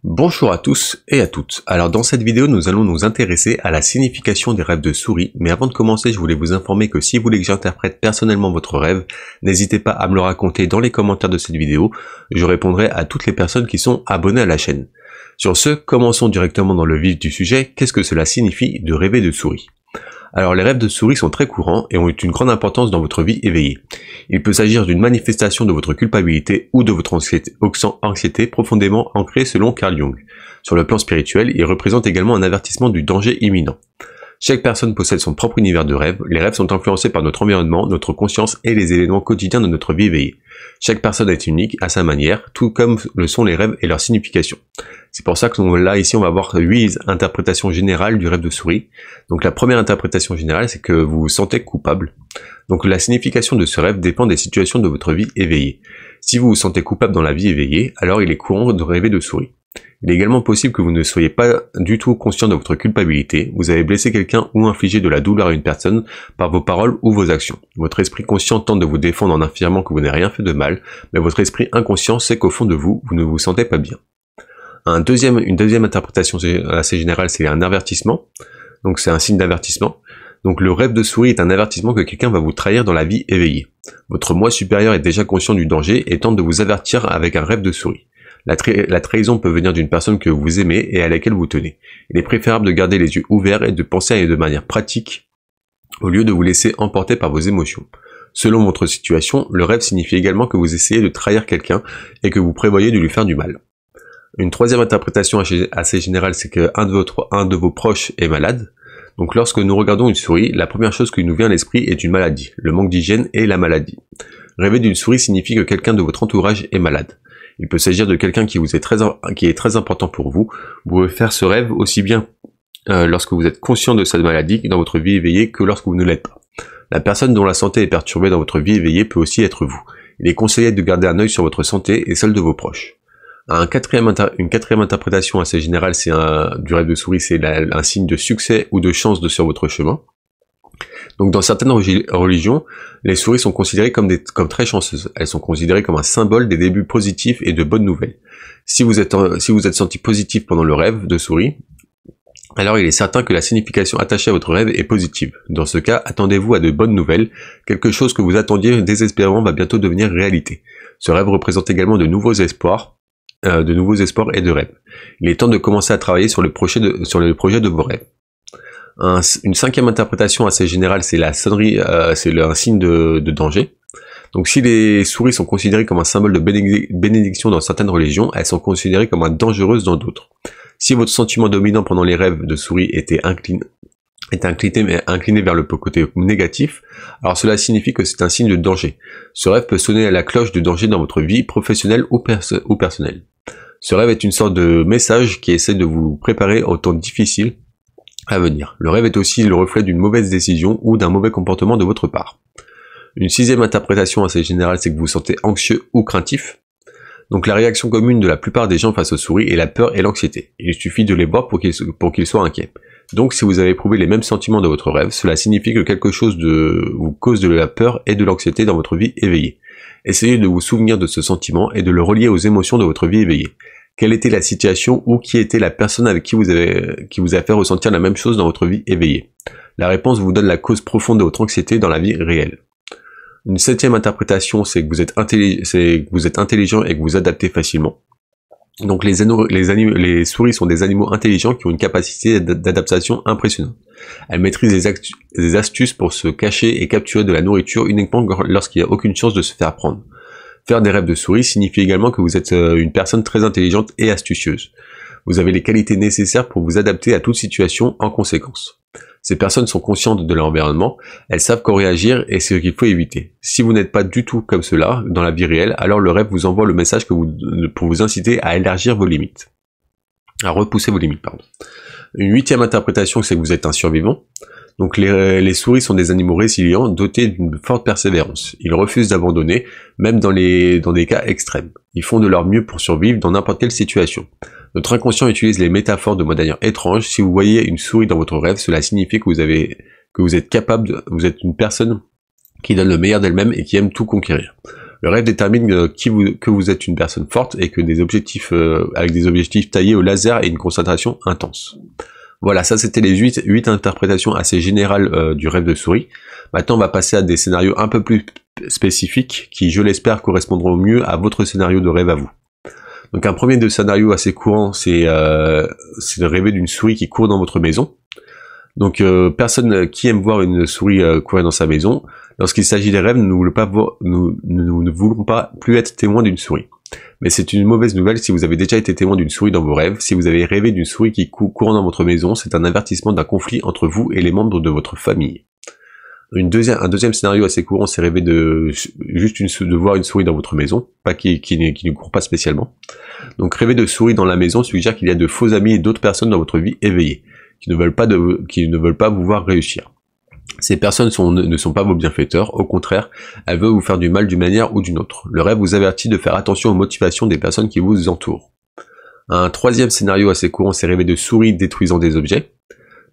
Bonjour à tous et à toutes. Alors dans cette vidéo, nous allons nous intéresser à la signification des rêves de souris, mais avant de commencer, je voulais vous informer que si vous voulez que j'interprète personnellement votre rêve, n'hésitez pas à me le raconter dans les commentaires de cette vidéo, je répondrai à toutes les personnes qui sont abonnées à la chaîne. Sur ce, commençons directement dans le vif du sujet. Qu'est-ce que cela signifie de rêver de souris ? Alors les rêves de souris sont très courants et ont une grande importance dans votre vie éveillée. Il peut s'agir d'une manifestation de votre culpabilité ou de votre anxiété profondément ancrée selon Carl Jung. Sur le plan spirituel, il représente également un avertissement du danger imminent. Chaque personne possède son propre univers de rêve. Les rêves sont influencés par notre environnement, notre conscience et les événements quotidiens de notre vie éveillée. Chaque personne est unique à sa manière, tout comme le sont les rêves et leur signification. C'est pour ça que là, ici, on va voir 8 interprétations générales du rêve de souris. Donc la première interprétation générale, c'est que vous vous sentez coupable. Donc la signification de ce rêve dépend des situations de votre vie éveillée. Si vous vous sentez coupable dans la vie éveillée, alors il est courant de rêver de souris. Il est également possible que vous ne soyez pas du tout conscient de votre culpabilité, vous avez blessé quelqu'un ou infligé de la douleur à une personne par vos paroles ou vos actions. Votre esprit conscient tente de vous défendre en affirmant que vous n'avez rien fait de mal, mais votre esprit inconscient sait qu'au fond de vous, vous ne vous sentez pas bien. Une deuxième interprétation assez générale, c'est un avertissement, donc c'est un signe d'avertissement. Donc le rêve de souris est un avertissement que quelqu'un va vous trahir dans la vie éveillée. Votre moi supérieur est déjà conscient du danger et tente de vous avertir avec un rêve de souris. La trahison peut venir d'une personne que vous aimez et à laquelle vous tenez. Il est préférable de garder les yeux ouverts et de penser de manière pratique au lieu de vous laisser emporter par vos émotions. Selon votre situation, le rêve signifie également que vous essayez de trahir quelqu'un et que vous prévoyez de lui faire du mal. Une troisième interprétation assez générale, c'est qu'un de vos proches est malade. Donc lorsque nous regardons une souris, la première chose qui nous vient à l'esprit est une maladie, le manque d'hygiène et la maladie. Rêver d'une souris signifie que quelqu'un de votre entourage est malade. Il peut s'agir de quelqu'un qui est très important pour vous. Vous pouvez faire ce rêve aussi bien lorsque vous êtes conscient de cette maladie dans votre vie éveillée que lorsque vous ne l'êtes pas. La personne dont la santé est perturbée dans votre vie éveillée peut aussi être vous. Il est conseillé de garder un œil sur votre santé et celle de vos proches. Une quatrième interprétation assez générale du rêve de souris, c'est un signe de succès ou de chance sur votre chemin. Donc dans certaines religions, les souris sont considérées comme très chanceuses. Elles sont considérées comme un symbole des débuts positifs et de bonnes nouvelles. Si vous êtes senti positif pendant le rêve de souris, alors il est certain que la signification attachée à votre rêve est positive. Dans ce cas, attendez-vous à de bonnes nouvelles. Quelque chose que vous attendiez désespérément va bientôt devenir réalité. Ce rêve représente également de nouveaux espoirs et de rêves. Il est temps de commencer à travailler sur le projet de vos rêves. Une cinquième interprétation assez générale, c'est la sonnerie, c'est un signe de danger. Donc si les souris sont considérées comme un symbole de bénédiction dans certaines religions, elles sont considérées comme dangereuses dans d'autres. Si votre sentiment dominant pendant les rêves de souris était incliné vers le côté négatif, alors cela signifie que c'est un signe de danger. Ce rêve peut sonner à la cloche de danger dans votre vie professionnelle ou personnelle. Ce rêve est une sorte de message qui essaie de vous préparer au temps difficile à venir. Le rêve est aussi le reflet d'une mauvaise décision ou d'un mauvais comportement de votre part. Une sixième interprétation assez générale, c'est que vous vous sentez anxieux ou craintif. Donc la réaction commune de la plupart des gens face aux souris est la peur et l'anxiété. Il suffit de les voir pour qu'ils soient inquiets. Donc si vous avez éprouvé les mêmes sentiments dans votre rêve, cela signifie que quelque chose vous cause de la peur et de l'anxiété dans votre vie éveillée. Essayez de vous souvenir de ce sentiment et de le relier aux émotions de votre vie éveillée. Quelle était la situation ou qui était la personne avec qui vous a fait ressentir la même chose dans votre vie éveillée? La réponse vous donne la cause profonde de votre anxiété dans la vie réelle. Une septième interprétation, c'est que vous êtes intelligent et que vous adaptez facilement. Donc les souris sont des animaux intelligents qui ont une capacité d'adaptation impressionnante. Elles maîtrisent des astuces pour se cacher et capturer de la nourriture uniquement lorsqu'il n'y a aucune chance de se faire prendre. Faire des rêves de souris signifie également que vous êtes une personne très intelligente et astucieuse. Vous avez les qualités nécessaires pour vous adapter à toute situation en conséquence. Ces personnes sont conscientes de leur environnement, elles savent comment réagir et ce qu'il faut éviter. Si vous n'êtes pas du tout comme cela dans la vie réelle, alors le rêve vous envoie le message pour vous inciter à élargir vos limites. À repousser vos limites, pardon. Une huitième interprétation, c'est que vous êtes un survivant. Donc les souris sont des animaux résilients, dotés d'une forte persévérance. Ils refusent d'abandonner, même dans des cas extrêmes. Ils font de leur mieux pour survivre dans n'importe quelle situation. Notre inconscient utilise les métaphores de manière étrange. Si vous voyez une souris dans votre rêve, cela signifie que vous êtes une personne qui donne le meilleur d'elle-même et qui aime tout conquérir. Le rêve détermine que vous êtes une personne forte et que des objectifs avec des objectifs taillés au laser et une concentration intense. Voilà, ça c'était les 8 interprétations assez générales du rêve de souris. Maintenant on va passer à des scénarios un peu plus spécifiques qui, je l'espère, correspondront mieux à votre scénario de rêve à vous. Donc un premier scénario assez courant, c'est de rêver d'une souris qui court dans votre maison. Donc personne qui aime voir une souris courir dans sa maison. Lorsqu'il s'agit des rêves, nous ne voulons pas plus être témoins d'une souris. Mais c'est une mauvaise nouvelle si vous avez déjà été témoin d'une souris dans vos rêves. Si vous avez rêvé d'une souris qui court dans votre maison, c'est un avertissement d'un conflit entre vous et les membres de votre famille. Un deuxième scénario assez courant, c'est rêver de voir une souris dans votre maison, pas qui ne court pas spécialement. Donc rêver de souris dans la maison suggère qu'il y a de faux amis et d'autres personnes dans votre vie éveillées, qui ne veulent pas vous voir réussir. Ces personnes ne sont pas vos bienfaiteurs, au contraire, elles veulent vous faire du mal d'une manière ou d'une autre. Le rêve vous avertit de faire attention aux motivations des personnes qui vous entourent. Un troisième scénario assez courant, c'est rêver de souris détruisant des objets.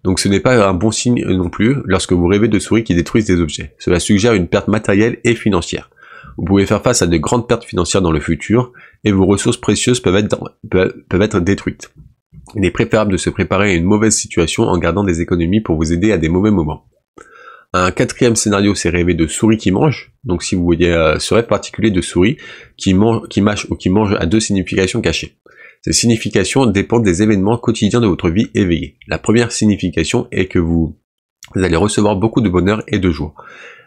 Donc ce n'est pas un bon signe non plus lorsque vous rêvez de souris qui détruisent des objets. Cela suggère une perte matérielle et financière. Vous pouvez faire face à de grandes pertes financières dans le futur et vos ressources précieuses peuvent être détruites. Il est préférable de se préparer à une mauvaise situation en gardant des économies pour vous aider à des mauvais moments. Un quatrième scénario, c'est rêver de souris qui mangent. Donc si vous voyez ce rêve particulier de souris qui mâchent ou qui mangent a deux significations cachées. Ces significations dépendent des événements quotidiens de votre vie éveillée. La première signification est que vous allez recevoir beaucoup de bonheur et de joie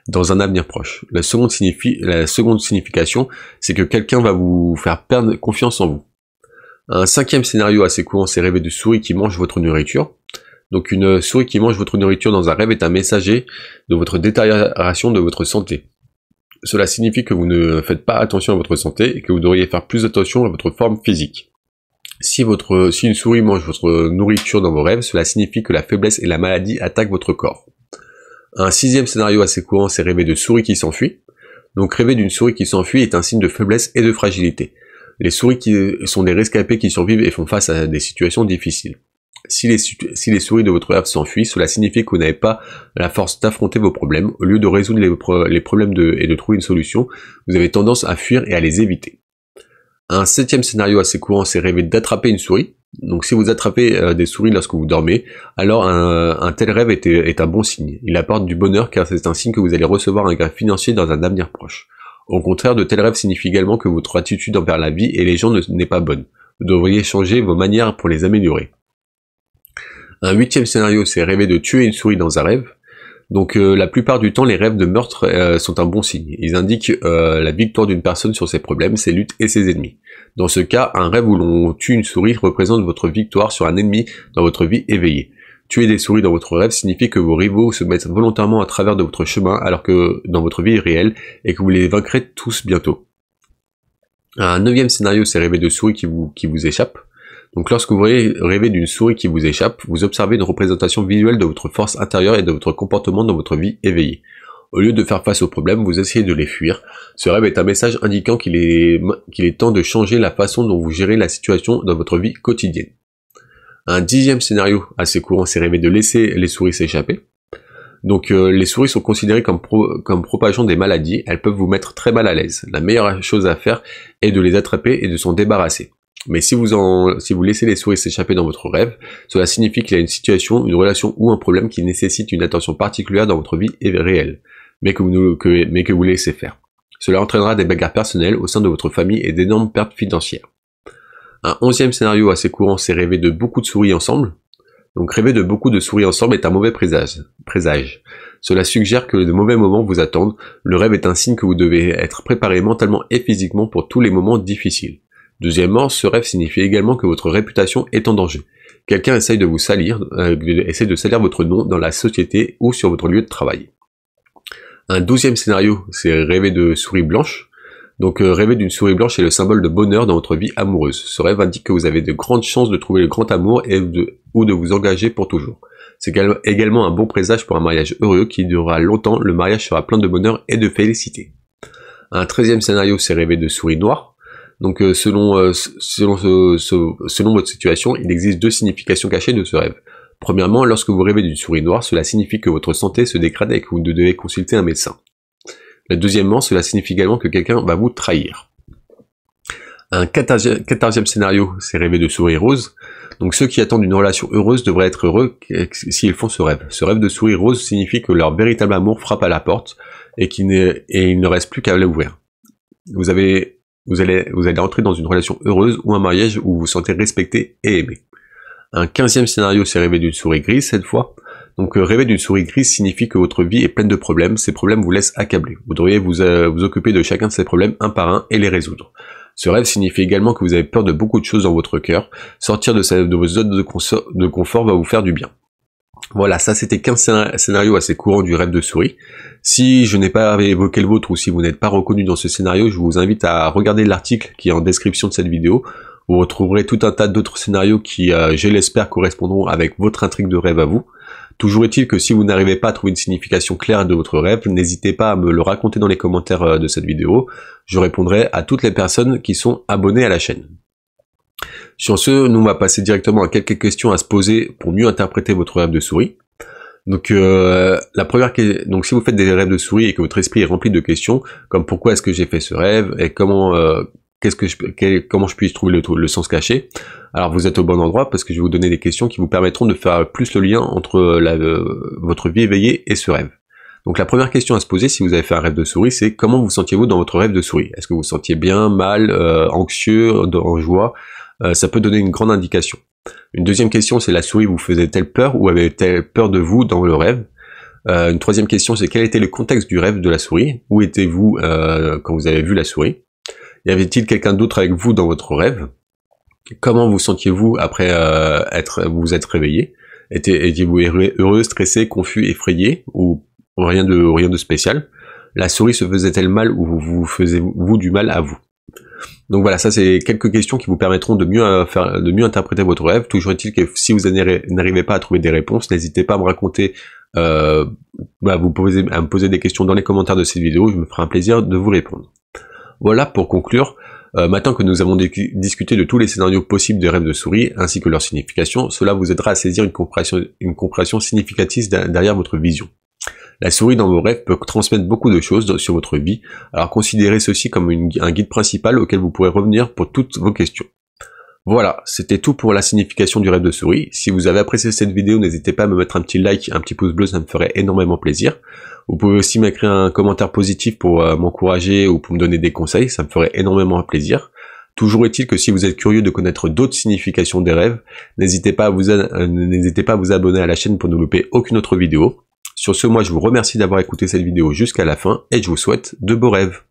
dans un avenir proche. La seconde signification, c'est que quelqu'un va vous faire perdre confiance en vous. Un cinquième scénario assez courant, c'est rêver de souris qui mangent votre nourriture. Donc une souris qui mange votre nourriture dans un rêve est un messager de votre détérioration de votre santé. Cela signifie que vous ne faites pas attention à votre santé et que vous devriez faire plus attention à votre forme physique. Si une souris mange votre nourriture dans vos rêves, cela signifie que la faiblesse et la maladie attaquent votre corps. Un sixième scénario assez courant, c'est rêver de souris qui s'enfuient. Donc rêver d'une souris qui s'enfuit est un signe de faiblesse et de fragilité. Les souris sont des rescapés qui survivent et font face à des situations difficiles. Si les souris de votre rêve s'enfuient, cela signifie que vous n'avez pas la force d'affronter vos problèmes. Au lieu de résoudre les problèmes et de trouver une solution, vous avez tendance à fuir et à les éviter. Un septième scénario assez courant, c'est rêver d'attraper une souris. Donc si vous attrapez des souris lorsque vous dormez, alors un tel rêve est un bon signe. Il apporte du bonheur car c'est un signe que vous allez recevoir un gain financier dans un avenir proche. Au contraire, de tels rêves signifient également que votre attitude envers la vie et les gens n'est pas bonne. Vous devriez changer vos manières pour les améliorer. Un huitième scénario, c'est rêver de tuer une souris dans un rêve. Donc la plupart du temps, les rêves de meurtre sont un bon signe. Ils indiquent la victoire d'une personne sur ses problèmes, ses luttes et ses ennemis. Dans ce cas, un rêve où l'on tue une souris représente votre victoire sur un ennemi dans votre vie éveillée. Tuer des souris dans votre rêve signifie que vos rivaux se mettent volontairement à travers de votre chemin alors que dans votre vie réelle et que vous les vaincrez tous bientôt. Un neuvième scénario, c'est rêver de souris qui vous échappent. Donc lorsque vous rêvez d'une souris qui vous échappe, vous observez une représentation visuelle de votre force intérieure et de votre comportement dans votre vie éveillée. Au lieu de faire face aux problèmes, vous essayez de les fuir. Ce rêve est un message indiquant qu'il est temps de changer la façon dont vous gérez la situation dans votre vie quotidienne. Un dixième scénario assez courant, c'est rêver de laisser les souris s'échapper. Donc les souris sont considérées comme propageant des maladies, elles peuvent vous mettre très mal à l'aise. La meilleure chose à faire est de les attraper et de s'en débarrasser. Mais si vous laissez les souris s'échapper dans votre rêve, cela signifie qu'il y a une situation, une relation ou un problème qui nécessite une attention particulière dans votre vie réelle, mais que vous laissez faire. Cela entraînera des bagarres personnelles au sein de votre famille et d'énormes pertes financières. Un onzième scénario assez courant, c'est rêver de beaucoup de souris ensemble. Donc rêver de beaucoup de souris ensemble est un mauvais présage. Cela suggère que de mauvais moments vous attendent. Le rêve est un signe que vous devez être préparé mentalement et physiquement pour tous les moments difficiles. Deuxièmement, ce rêve signifie également que votre réputation est en danger. Quelqu'un essaye de vous salir, essaye de salir votre nom dans la société ou sur votre lieu de travail. Un douzième scénario, c'est rêver de souris blanches. Donc rêver d'une souris blanche est le symbole de bonheur dans votre vie amoureuse. Ce rêve indique que vous avez de grandes chances de trouver le grand amour ou de vous engager pour toujours. C'est également un bon présage pour un mariage heureux qui durera longtemps. Le mariage sera plein de bonheur et de félicité. Un 13e scénario, c'est rêver de souris noires. Donc selon votre situation, il existe deux significations cachées de ce rêve. Premièrement, lorsque vous rêvez d'une souris noire, cela signifie que votre santé se dégrade et que vous devez consulter un médecin. Deuxièmement, cela signifie également que quelqu'un va vous trahir. Un 14e scénario, c'est rêver de souris rose. Donc ceux qui attendent une relation heureuse devraient être heureux s'ils font ce rêve. Ce rêve de souris rose signifie que leur véritable amour frappe à la porte et il ne reste plus qu'à l'ouvrir. Vous allez entrer dans une relation heureuse ou un mariage où vous vous sentez respecté et aimé. Un 15e scénario, c'est rêver d'une souris grise cette fois. Donc rêver d'une souris grise signifie que votre vie est pleine de problèmes. Ces problèmes vous laissent accabler. Vous devriez vous occuper de chacun de ces problèmes un par un et les résoudre. Ce rêve signifie également que vous avez peur de beaucoup de choses dans votre cœur. Sortir de vos zones de confort va vous faire du bien. Voilà, ça c'était 15 scénarios assez courants du rêve de souris. Si je n'ai pas évoqué le vôtre ou si vous n'êtes pas reconnu dans ce scénario, je vous invite à regarder l'article qui est en description de cette vidéo. Vous retrouverez tout un tas d'autres scénarios qui, je l'espère, correspondront avec votre intrigue de rêve à vous. Toujours est-il que si vous n'arrivez pas à trouver une signification claire de votre rêve, n'hésitez pas à me le raconter dans les commentaires de cette vidéo. Je répondrai à toutes les personnes qui sont abonnées à la chaîne. Sur ce, nous on va passer directement à quelques questions à se poser pour mieux interpréter votre rêve de souris. Donc la première donc si vous faites des rêves de souris et que votre esprit est rempli de questions comme pourquoi est-ce que j'ai fait ce rêve et comment je puis trouver le sens caché, alors vous êtes au bon endroit parce que je vais vous donner des questions qui vous permettront de faire plus le lien entre votre vie éveillée et ce rêve. Donc la première question à se poser si vous avez fait un rêve de souris, c'est comment vous sentiez-vous dans votre rêve de souris? Est-ce que vous vous sentiez bien, mal, anxieux, en joie? Ça peut donner une grande indication. Une deuxième question, c'est la souris vous faisait-elle peur ou avait-elle peur de vous dans le rêve? Une troisième question, c'est quel était le contexte du rêve de la souris? Où étiez-vous quand vous avez vu la souris? Y avait-il quelqu'un d'autre avec vous dans votre rêve? Comment vous sentiez-vous après vous être réveillé? Étiez-vous heureux, stressé, confus, effrayé ou rien de spécial? La souris se faisait-elle mal ou vous faisiez-vous du mal à vous? Donc voilà, ça c'est quelques questions qui vous permettront de mieux interpréter votre rêve. Toujours est-il que si vous n'arrivez pas à trouver des réponses, n'hésitez pas à me raconter, à me poser des questions dans les commentaires de cette vidéo. Je me ferai un plaisir de vous répondre. Voilà, pour conclure, maintenant que nous avons discuté de tous les scénarios possibles des rêves de souris, ainsi que leur signification, cela vous aidera à saisir une compréhension significative derrière votre vision. La souris dans vos rêves peut transmettre beaucoup de choses sur votre vie, alors considérez ceci comme un guide principal auquel vous pourrez revenir pour toutes vos questions. Voilà, c'était tout pour la signification du rêve de souris. Si vous avez apprécié cette vidéo, n'hésitez pas à me mettre un petit like, un petit pouce bleu, ça me ferait énormément plaisir. Vous pouvez aussi m'écrire un commentaire positif pour m'encourager ou pour me donner des conseils, ça me ferait énormément plaisir. Toujours est-il que si vous êtes curieux de connaître d'autres significations des rêves, n'hésitez pas à vous abonner à la chaîne pour ne louper aucune autre vidéo. Sur ce, moi je vous remercie d'avoir écouté cette vidéo jusqu'à la fin et je vous souhaite de beaux rêves.